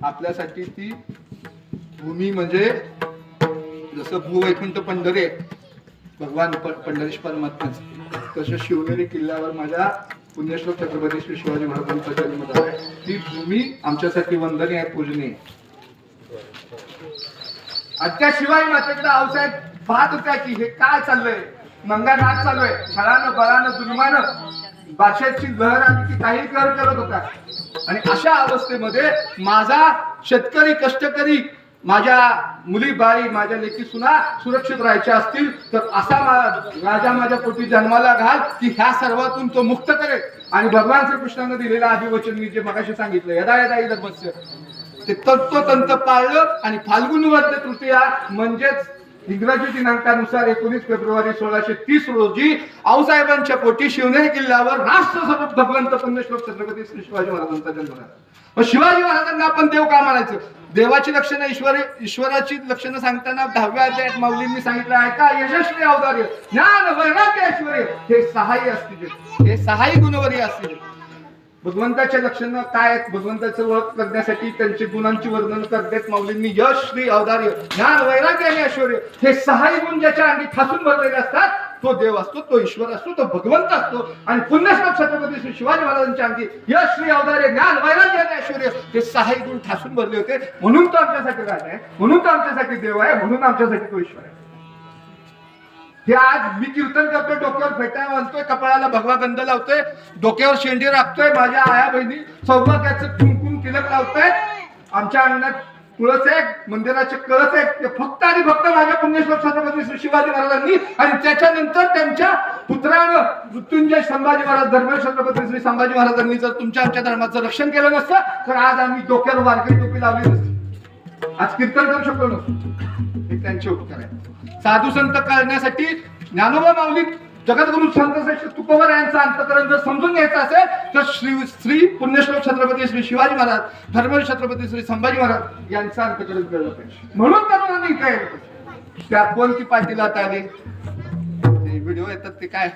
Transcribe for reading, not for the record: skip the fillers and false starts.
आपल्यासाठी ती भूमी म्हणजे जसं भूवैकुंठ पंढरी भगवान पंढरीश परमात्म्याचं, तसं शिवनेरी किल्ल्यावर माझ्या पुण्यश्लोक छत्रपती श्री शिवाजी महाराजांचा जन्म झाला. ती भूमी आमच्यासाठी वंदनीय आहे, पूजनीय. आजच्या शिवाय मातेकडे आऊसाहेब पाहत होत्या की हे काय चाललंय, मंगा नाच चालू आहे, छळानं बळानं जुलमानं भाषेची लहर आली की काही कर करत होता. आणि अशा अवस्थेमध्ये माझा शेतकरी कष्टकरी, माझ्या मुली बाई, माझ्या लेकी सुना सुरक्षित राहायच्या असतील तर असा राजा माझ्या पोटी जन्माला घाल की ह्या सर्वातून तो मुक्त करेल. आणि भगवान श्रीकृष्णाने दिलेला अभिवचन मी जे मगाशी सांगितलं, यदा यदा धर्मस्य, ते तत्वतंत पाळलं. आणि फाल्गुन वद्य तृतीया म्हणजेच इंग्रजी दिनांकानुसार 19 फेब्रुवारी 1630 रोजी आऊसाहेबांच्या पोटी शिवनेरी किल्ल्यावर राष्ट्रस्वरूप भगवंत पुण्यश्लोक छत्रपती श्री शिवाजी महाराजांचा जन्म झाला. मग शिवाजी महाराजांना आपण देव का म्हणायचं? देवाची लक्षणं, ईश्वराची लक्षणं सांगताना 10व्या अध्यायात माऊलींनी सांगितलं आहे का, यशस्वी औदार्य, ज्ञान, वैराग्य, ऐश्वर्य हे सहाय्य असतील, हे सहाय्य गुणवरी असतील. भगवंताच्या लक्षणं काय आहेत? भगवंताचं ओळख करण्यासाठी त्यांचे गुणांची वर्णन करतात माऊलींनी. यश, श्री, औदार्य, ज्ञान, वैराग्य आणि ऐश्वर्य हे सहाय्य गुण ज्याच्या अंगी ठासून भरलेले असतात तो देव असतो, तो ईश्वर असतो, तो भगवंत असतो. आणि पुण्यश्लोक छत्रपती श्री शिवाजी महाराजांच्या अंगी यश, श्री, औदार्य, ज्ञान, वैराग्य आणि ऐश्वर्य हे सहाय्य गुण ठासून भरले होते. म्हणून तो आमच्यासाठी राजा आहे, म्हणून तो आमच्यासाठी देव आहे, म्हणून आमच्यासाठी तो ईश्वर आहे. हे आज मी कीर्तन करतोय, डोक्यावर फेटा बांधतोय, कपाळाला भगवा गंध लावतोय, डोक्यावर शेंडी राखतोय, माझ्या आया बहिणी सौभाग्याचं कुंकुम तिलक लावतोय, आमच्या अंगणात तुळस आहे, मंदिराचे कळस आहे, ते फक्त आणि फक्त माझ्या पुण्यश्लोक छत्रपती श्री शिवाजी महाराजांनी. आणि त्याच्यानंतर त्यांच्या पुत्रानं मृत्युंजय संभाजी महाराज, धर्मवीर छत्रपती श्री संभाजी महाराजांनी जर तुमच्या आमच्या धर्माचं रक्षण केलं नसतं तर आज आम्ही डोक्यावर वारकरी टोपी लावली नसती, आज कीर्तन करू शकलो नसतो. हे त्यांचे उपकार आहे. साधू संत करण्यासाठी ज्ञानोबा माऊली, जगद्गुरु संत श्रेष्ठ तुकोबर यांचं अंतकरण जर समजून घ्यायचं असेल तर श्री पुण्यश्लोक छत्रपती श्री शिवाजी महाराज, धर्मवीर छत्रपती श्री संभाजी महाराज यांचं अंतकरण कळलं पाहिजे. म्हणून तरुणांनी काय त्या कोणती पाटील आता आले, ते व्हिडिओ येतात ते काय